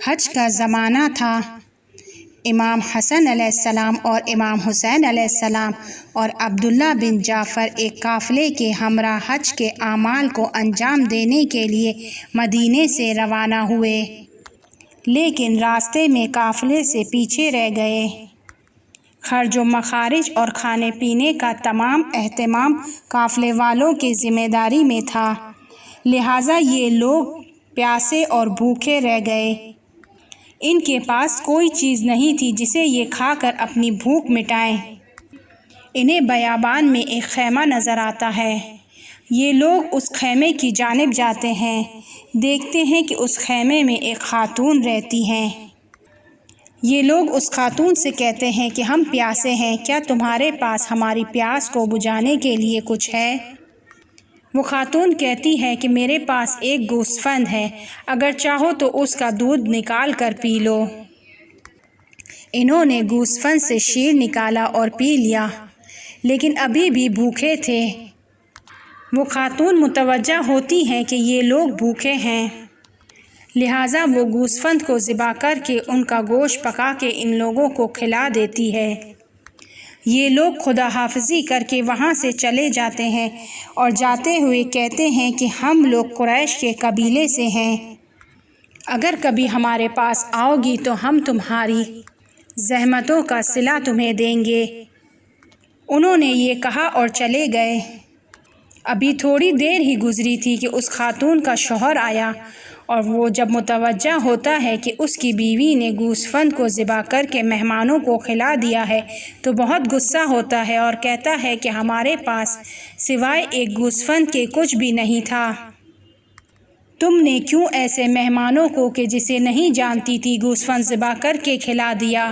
حج کا زمانہ تھا۔ امام حسن علیہ السلام اور امام حسین علیہ السلام اور عبداللہ بن جعفر ایک قافلے کے ہمراہ حج کے اعمال کو انجام دینے کے لیے مدینے سے روانہ ہوئے، لیکن راستے میں قافلے سے پیچھے رہ گئے۔ خرج و مخارج اور کھانے پینے کا تمام اہتمام قافلے والوں کی ذمہ داری میں تھا، لہٰذا یہ لوگ پیاسے اور بھوکے رہ گئے۔ ان کے پاس کوئی چیز نہیں تھی جسے یہ کھا کر اپنی بھوک مٹائیں۔ انہیں بیابان میں ایک خیمہ نظر آتا ہے۔ یہ لوگ اس خیمے کی جانب جاتے ہیں، دیکھتے ہیں کہ اس خیمے میں ایک خاتون رہتی ہیں۔ یہ لوگ اس خاتون سے کہتے ہیں کہ ہم پیاسے ہیں، کیا تمہارے پاس ہماری پیاس کو بجھانے کے لیے کچھ ہے؟ وہ خاتون کہتی ہے کہ میرے پاس ایک گوسفند ہے، اگر چاہو تو اس کا دودھ نکال کر پی لو۔ انہوں نے گوسفند سے شیر نکالا اور پی لیا، لیکن ابھی بھی بھوکے تھے۔ وہ خاتون متوجہ ہوتی ہیں کہ یہ لوگ بھوکے ہیں، لہٰذا وہ گوسفند کو ذبح کر کے ان کا گوشت پکا کے ان لوگوں کو کھلا دیتی ہے۔ یہ لوگ خدا حافظی کر کے وہاں سے چلے جاتے ہیں اور جاتے ہوئے کہتے ہیں کہ ہم لوگ قریش کے قبیلے سے ہیں، اگر کبھی ہمارے پاس آؤ گی تو ہم تمہاری زحمتوں کا صلہ تمہیں دیں گے۔ انہوں نے یہ کہا اور چلے گئے۔ ابھی تھوڑی دیر ہی گزری تھی کہ اس خاتون کا شوہر آیا، اور وہ جب متوجہ ہوتا ہے کہ اس کی بیوی نے گوسفند کو ذبح کر کے مہمانوں کو کھلا دیا ہے تو بہت غصہ ہوتا ہے اور کہتا ہے کہ ہمارے پاس سوائے ایک گوسفند کے کچھ بھی نہیں تھا۔ تم نے کیوں ایسے مہمانوں کو کہ جسے نہیں جانتی تھی گوسفند ذبح کر کے کھلا دیا؟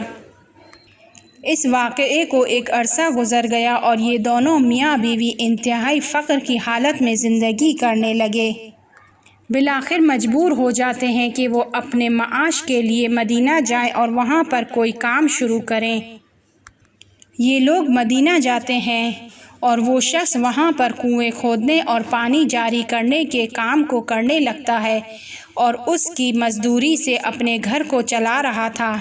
اس واقعے کو ایک عرصہ گزر گیا اور یہ دونوں میاں بیوی انتہائی فقر کی حالت میں زندگی کرنے لگے۔ بالآخر مجبور ہو جاتے ہیں کہ وہ اپنے معاش کے لیے مدینہ جائیں اور وہاں پر کوئی کام شروع کریں۔ یہ لوگ مدینہ جاتے ہیں اور وہ شخص وہاں پر کنویں کھودنے اور پانی جاری کرنے کے کام کو کرنے لگتا ہے اور اس کی مزدوری سے اپنے گھر کو چلا رہا تھا۔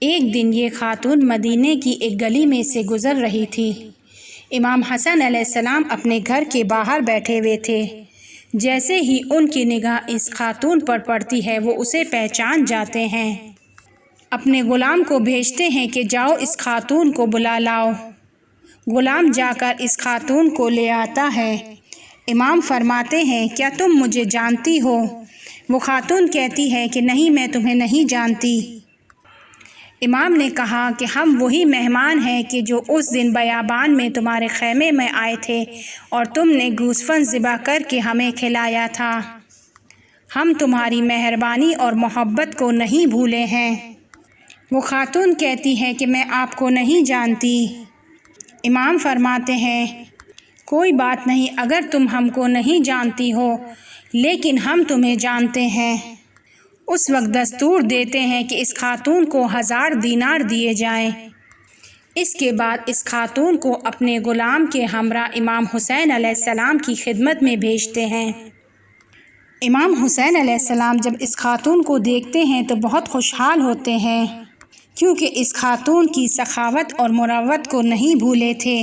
ایک دن یہ خاتون مدینے کی ایک گلی میں سے گزر رہی تھی۔ امام حسن علیہ السلام اپنے گھر کے باہر بیٹھے ہوئے تھے۔ جیسے ہی ان کی نگاہ اس خاتون پر پڑتی ہے وہ اسے پہچان جاتے ہیں۔ اپنے غلام کو بھیجتے ہیں کہ جاؤ اس خاتون کو بلا لاؤ۔ غلام جا کر اس خاتون کو لے آتا ہے۔ امام فرماتے ہیں کیا تم مجھے جانتی ہو؟ وہ خاتون کہتی ہے کہ نہیں، میں تمہیں نہیں جانتی۔ امام نے کہا کہ ہم وہی مہمان ہیں کہ جو اس دن بیابان میں تمہارے خیمے میں آئے تھے اور تم نے گوسفند ذبح کر کے ہمیں کھلایا تھا۔ ہم تمہاری مہربانی اور محبت کو نہیں بھولے ہیں۔ وہ خاتون کہتی ہے کہ میں آپ کو نہیں جانتی۔ امام فرماتے ہیں کوئی بات نہیں، اگر تم ہم کو نہیں جانتی ہو، لیکن ہم تمہیں جانتے ہیں۔ اس وقت دستور دیتے ہیں کہ اس خاتون کو 1000 دینار دیے جائیں۔ اس کے بعد اس خاتون کو اپنے غلام کے ہمراہ امام حسین علیہ السلام کی خدمت میں بھیجتے ہیں۔ امام حسین علیہ السلام جب اس خاتون کو دیکھتے ہیں تو بہت خوشحال ہوتے ہیں، کیونکہ اس خاتون کی سخاوت اور مروت کو نہیں بھولے تھے۔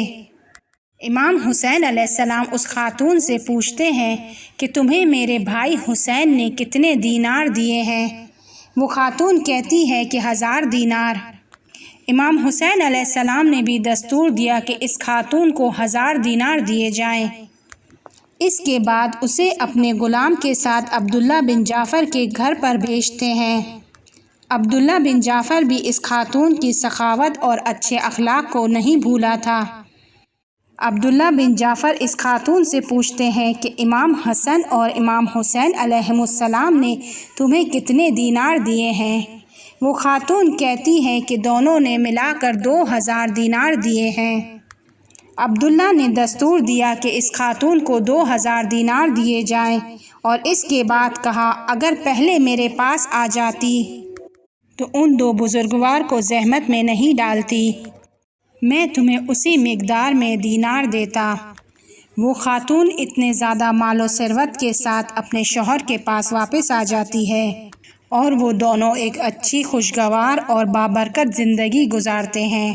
امام حسین علیہ السلام اس خاتون سے پوچھتے ہیں کہ تمہیں میرے بھائی حسین نے کتنے دینار دیے ہیں؟ وہ خاتون کہتی ہے کہ 1000 دینار۔ امام حسین علیہ السلام نے بھی دستور دیا کہ اس خاتون کو 1000 دینار دیے جائیں۔ اس کے بعد اسے اپنے غلام کے ساتھ عبداللہ بن جعفر کے گھر پر بھیجتے ہیں۔ عبداللہ بن جعفر بھی اس خاتون کی سخاوت اور اچھے اخلاق کو نہیں بھولا تھا۔ عبداللہ بن جعفر اس خاتون سے پوچھتے ہیں کہ امام حسن اور امام حسین علیہم السلام نے تمہیں کتنے دینار دیے ہیں؟ وہ خاتون کہتی ہے کہ دونوں نے ملا کر 2000 دینار دیے ہیں۔ عبداللہ نے دستور دیا کہ اس خاتون کو 2000 دینار دیے جائیں اور اس کے بعد کہا اگر پہلے میرے پاس آ جاتی تو ان 2 بزرگوار کو زحمت میں نہیں ڈالتی، میں تمہیں اسی مقدار میں دینار دیتا۔ وہ خاتون اتنے زیادہ مال و ثروت کے ساتھ اپنے شوہر کے پاس واپس آ جاتی ہے اور وہ دونوں ایک اچھی خوشگوار اور بابرکت زندگی گزارتے ہیں۔